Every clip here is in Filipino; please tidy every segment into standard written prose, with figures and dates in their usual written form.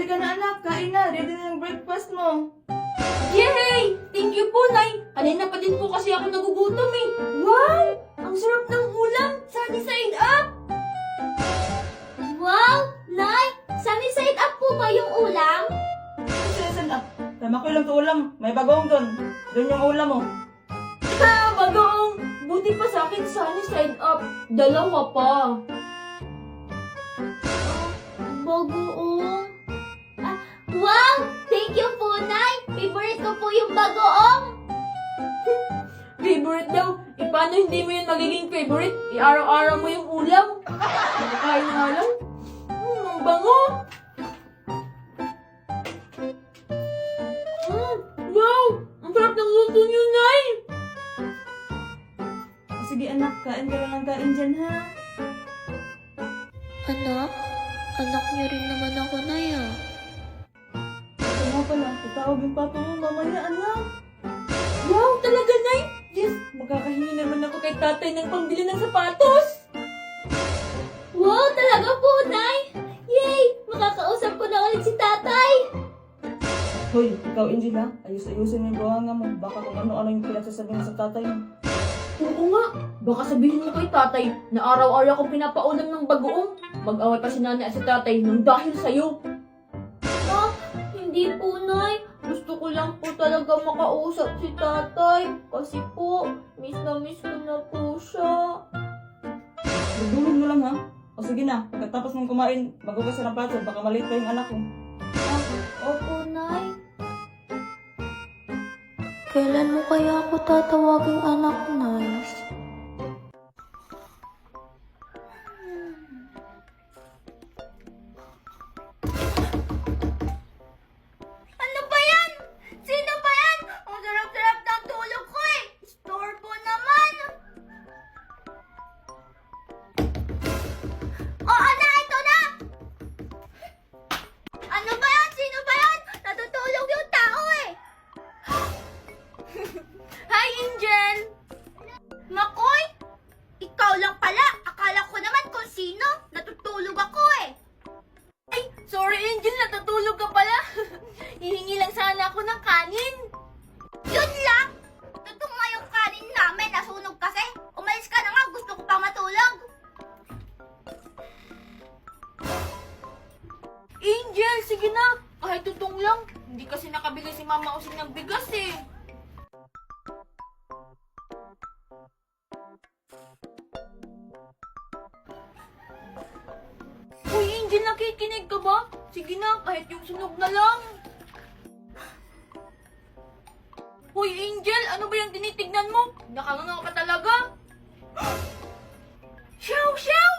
Halika na anak, kain na. Ready na yung breakfast mo. Yay! Thank you po, Nay. Kanina pa din po kasi ako nagugutom eh. Wow! Ang sarap ng ulam! Sunny side up! Wow! Nay, sunny side up po ba yung ulam? Listen up. Tama ko lang to ulam. May bagong doon. Doon yung ulam mo. Ha, bagoong! Buti pa sa akin sunny side up. Dalawa pa. Bagoong. Wow! Thank you po, Nay! Favorite ko po yung bagoong! Favorite daw. Eh, paano hindi mo yun magiging favorite? I-araw-araw mo yung ulam. Nakakain nga lang. Ang bango. Wow! Ang sarap ng luto niyo, Nay! Sige anak, kain ka lang ng kain dyan ha. Anak? Anak niyo rin naman ako, Nay, ah. Ito nga pala, tatawag yung papa mo mamaya anak. Wow, talaga, Nay! Yes, magkakahingi naman ako kay tatay ng pambili ng sapatos. Wow, talaga po, Nay! Yay! Makakausap ko na ulit si tatay! Hoy, ikaw Angel ha. Ayus-ayusin mo yung buhanga mo. Baka kung ano-ano yung pinagsasabihin sa tatay mo. Oo nga, baka sabihin mo kay tatay na araw-araw akong pinapaulam ng bagoong. Mag-away pa si nanay at si tatay nang dahil sa'yo. Ah, hindi po, Nay. Gusto ko lang po talaga makausap si tatay. Kasi po, miss ko na po siya. Magdulog mo lang ha. O sige na, pagkatapos mong kumain, magugas ka ng plato. Baka maliit pa yung anak mo. Opo, Nay. Kailan mo kaya ako tatawaging anak, Nay? Ano ba yan? Sino ba yan? Ang sarap-sarap ng tulog ko eh. Storbo naman. Oo na, ito na. Ano ba yan? Sino ba yan? Natutulog yung tao eh. Hi, Angel! Makoy! Ikaw lang pala. Akala ko naman kung sino. Natutulog ako eh. Ay, sorry Angel, natutulog ka pala. Hihingi lang sana ako ng kanin. Yun lang! Totoo nga yung kanin namin. Nasunog kasi. Umalis ka na nga. Gusto ko pang matulog. Angel, sige na. Kahit tutong lang. Hindi kasi nakabili si Mama Using ng bigas eh. Uy, Angel, nakikinig ka ba? Sige na, kahit yung sunog na lang. Uy, Angel, ano ba yung tinitignan mo? Nakanganga ka talaga. Siyaw, siyaw!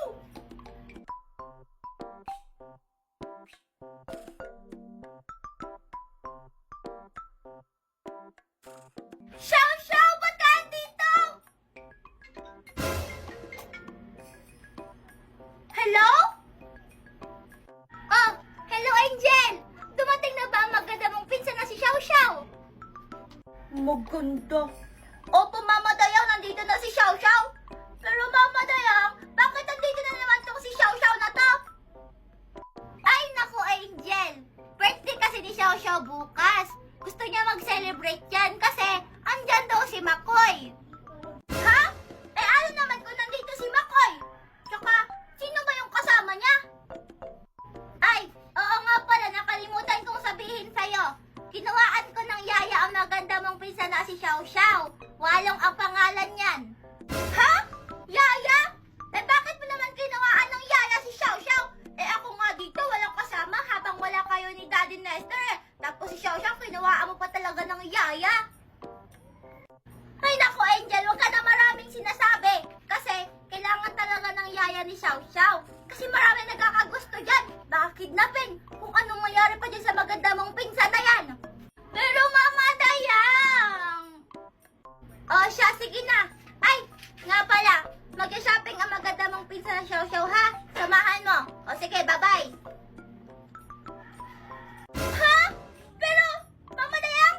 Shaw, shaw! Ba't ka andito? Hello? Oh, hello Angel! Dumating na ba ang maganda mong pinsan na si Shaw Shaw? Maganda. Opo, Mama Dayang, nandito na si Shaw Shaw. Pero Mama Dayang, bakit nandito na naman tong si Shaw Shaw na to? Ay, naku Angel! Birthday kasi ni Shaw Shaw bukas. Gusto niya mag-celebrate yan kasi andyan daw si Makoy. Ha? Eh ano naman kung nandito si Makoy? Tsaka, sino ba yung kasama niya? Ay, oo nga pala, nakalimutan kong sabihin sa'yo. Kinuhaan ko ng yaya ang maganda mong pinsan na si Xiao Xiao. Walong ang pangalan niyan. Ha? Yaya? Eh bakit mo naman kinuhaan ng yaya si Xiao Xiao? Eh ako nga dito walang kasama habang wala kayo ni Daddy Nestor eh. Tapos si Xiao Xiao kinuhaan mo pa talaga ng yaya. Ay naku Angel, wag ka na maraming sinasabi. Kasi kailangan talaga ng yaya ni Xiao Xiao. Kasi marami nagkakagusto dyan. Baka kidnapin. Kung anong mayari pa dyan sa maganda mong pinsan na yan. Pero Mama Dayang! O siya, sige na. Ay, nga pala. Mag-shopping ang maganda mong pinsan na Xiao Xiao ha. Samahan mo. O sige, bye-bye. Ha? Pero, Mama Dayang?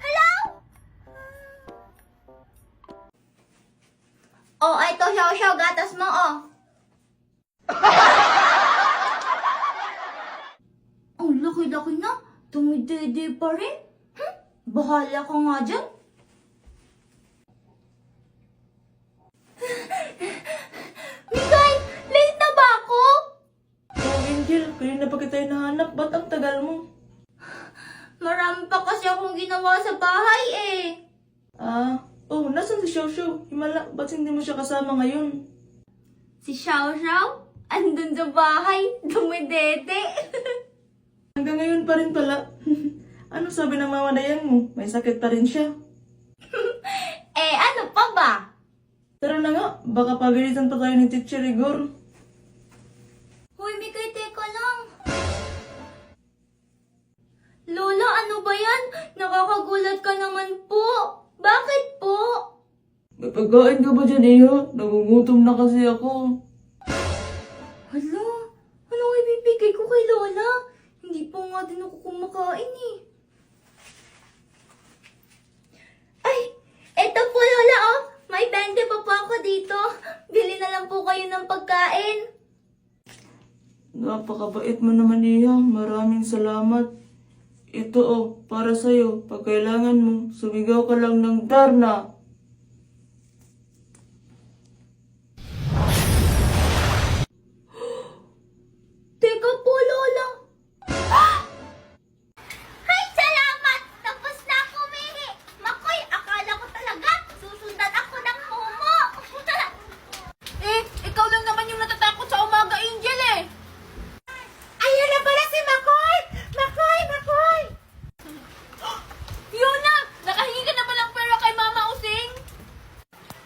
Hello? Oh, ito Xiao Xiao, gatas mo oh. Tumidede pa rin? Bahala ka nga dyan. Mikay, late na ba ako? Oh, Angel, kanina pa kita hinahanap. Ba't ang tagal mo? Marami pa kasi akong ginawa sa bahay eh. Nasan si Xiao Xiao? Himala, ba't hindi mo siya kasama ngayon? Si Xiao Xiao, andun sa bahay, dumidede. Hanggang ngayon pa rin pala. Ano sabi ng mama Dayang mo? May sakit pa rin siya. Ano pa ba? Tara na nga, baka pagalitan pa tayo ni Teacher Igor. Hoy, Mikay, teka lang. Lola, ano ba yan? Nakakagulat ka naman po. Bakit po? May pagkain ka ba dyan, Iya? Nagugutom na kasi ako. Hala, anong ibibigay ko kay Lola? Hindi pa nga din ako kumakain eh. Ay, eto po Lola oh. May 20 pa po ako dito. Bili na lang po kayo ng pagkain. Napakabait mo naman, Iya. Maraming salamat. Ito para sa'yo. Pag kailangan mo, sumigaw ka lang ng Darna. Teka po Lola. Ay, salamat! Tapos na ako umihi. Makoy, akala ko talaga susundan ako ng momo. Ikaw lang naman yung natatakot sa umaga, Angel eh. Ayun na pala si Makoy! Makoy! Makoy! Fiona, nakahingi ka na ba ng pera kay Mama Using?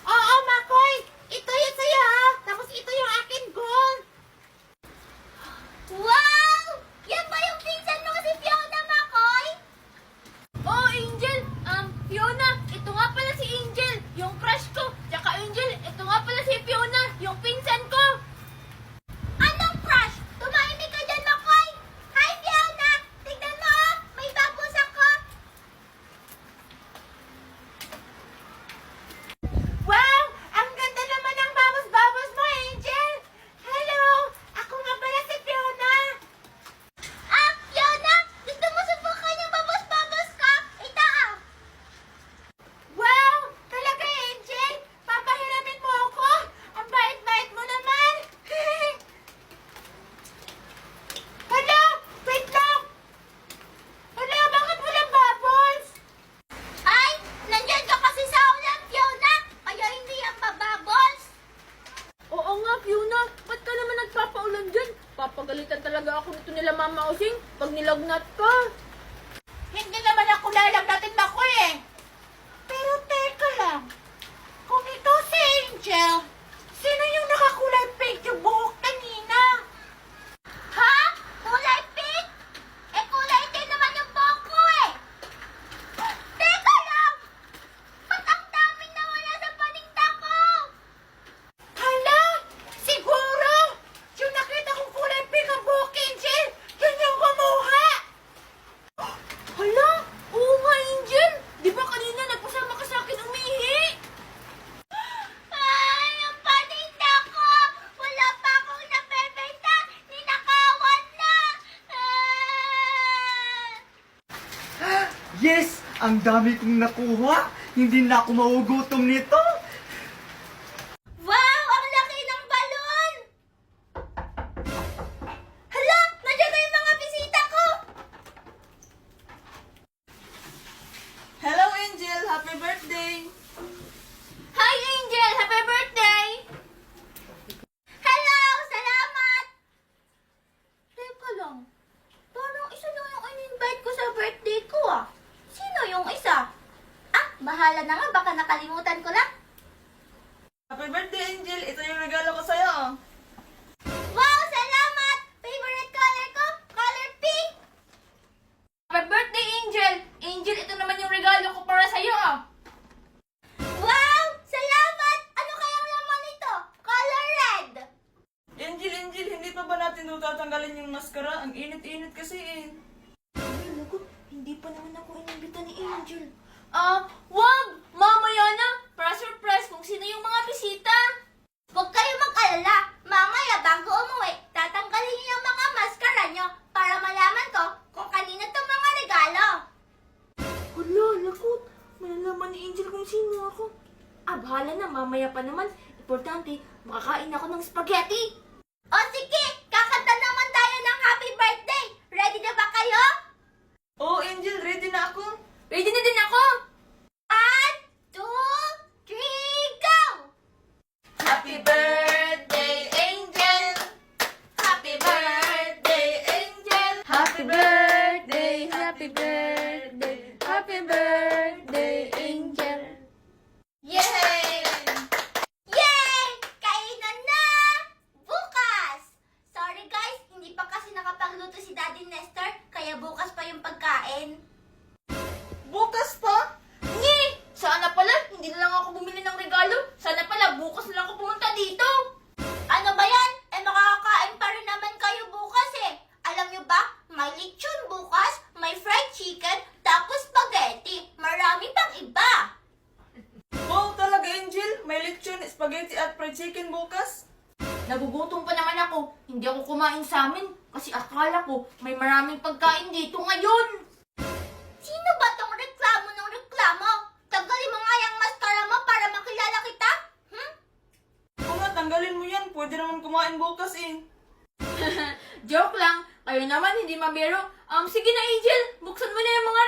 Oo, Makoy! Ito yun sa'yo ha! Tapos ito yung akin gold! Wow! Yan ba yung pinsan mo si Fiona, Makoy? Oh, Angel. Fiona, ito nga pala si Angel, yung crush ko. Tsaka Angel, ito nga pala si Fiona, yung pinsan ko. Anong crush? Tumahimik ka dyan, Makoy! Hi, Fiona! Tignan mo, oh! May babos ako! Wow! Ang ganda naman ng babos-babos mo, Angel! Hello! Ako nga pala si Fiona! Fiona! Gusto mo subukan yung babos-babos ko? Ito, Wow! Talaga, Angel! Papahiramin mo ako! Ang bait-bait mo naman! Hala! Wait lang! Hala, bakit walang bubbles? Ay! Nandiyan ka kasi sa ulan, Fiona! Kaya hindi yan babubbles! Oo nga, Fiona. Ba't ka naman nagpapaulan dyan? Papagalitan talaga ako nito nila Mama Using pag nilagnat ka. Hindi naman ako lalagnatin ako eh! Pero teka lang, kung ito si Angel, sino yung nakakulay pink yung buhok kanina? Ha? Kulay pink? Kulay din naman yung buhok ko eh! Teka lang! Ba't ang daming nawala sa paninda ko? Hala! Siguro! Yung nakita kong kulay pink ang buhok, Angel, yun yung kumuha! Hala, oo nga, Angel. Di ba kanina nagpasama ka sa akin umihi? Ay, ang paninda ko! Wala pa akong napebenta! Ninakawan na! Yes! Ang dami kong nakuha! Hindi na ako maugutom nito! Wow! Ang laki ng balon! Hala! Nandiyan na yung mga bisita ko! Hello, Angel! Happy birthday! Hi, Angel! Happy birthday! Hello! Salamat! Teka lang. Parang isa lang yung in-invite ko sa birthday ko ah. Sino yung isa? Bahala na nga. Baka nakalimutan ko lang. Happy birthday, Angel! Ito yung regalo ko sa'yo. Wow! Salamat! Favorite color ko? Color pink! Happy birthday, Angel! Angel, ito naman yung regalo ko para sa'yo ah. Wow! Salamat! Ano kayang laman nito? Color red! Angel, hindi pa ba natin tatanggalin yung maskara? Ang init-init kasi eh. Ay, lagot. Hindi pa naman ako inimbita ni Angel. Wag! Mamaya na! Para surprise kung sino yung mga bisita. Huwag kayo mag-alala. Mamaya bago umuwi, tatanggalin niyo yung mga maskara niyo para malaman ko kung kanino itong mga Malalaman ni Angel kung sino ako. Ah, bahala na. Mamaya pa naman. Importante, makakain ako ng spaghetti. O sige, kakanta naman tayo ng happy birthday. Ready na ba kayo? Oh, Angel, ready na ako. Ready na din ako. 1, 2, 3, go! Happy birthday, Angel! Happy birthday, Angel! Happy birthday, happy birthday, happy birthday, Angel. Yay! Yay! Kainan na! Bukas! Sorry guys, hindi pa kasi nakapagluto si Daddy Nestor, kaya bukas pa yung pagkain. Bukas pa? Ngi! Sana pala, hindi na lang ako bumili ng regalo. Sana pala, bukas na lang ako pumunta dito. Ano ba yan? Eh makakakain pa rin naman kayo bukas eh. Alam nyo ba, may lechon bukas, may fried chicken, tapos spaghetti. Marami pang iba. Wow, talaga, Angel. May lechon, spaghetti at fried chicken bukas. Nagugutom pa naman ako. Hindi ako kumain sa amin kasi akala ko may maraming pagkain dito ngayon. Sino ba tong reklamo ng reklamo? Tanggalin mo nga yung mascara mo para makilala kita. Kung nga, tanggalin mo yan. Pwede naman kumain bukas eh. Joke lang. Kayo naman, hindi mabiro. Sige na, Angel. Buksan mo na yung mga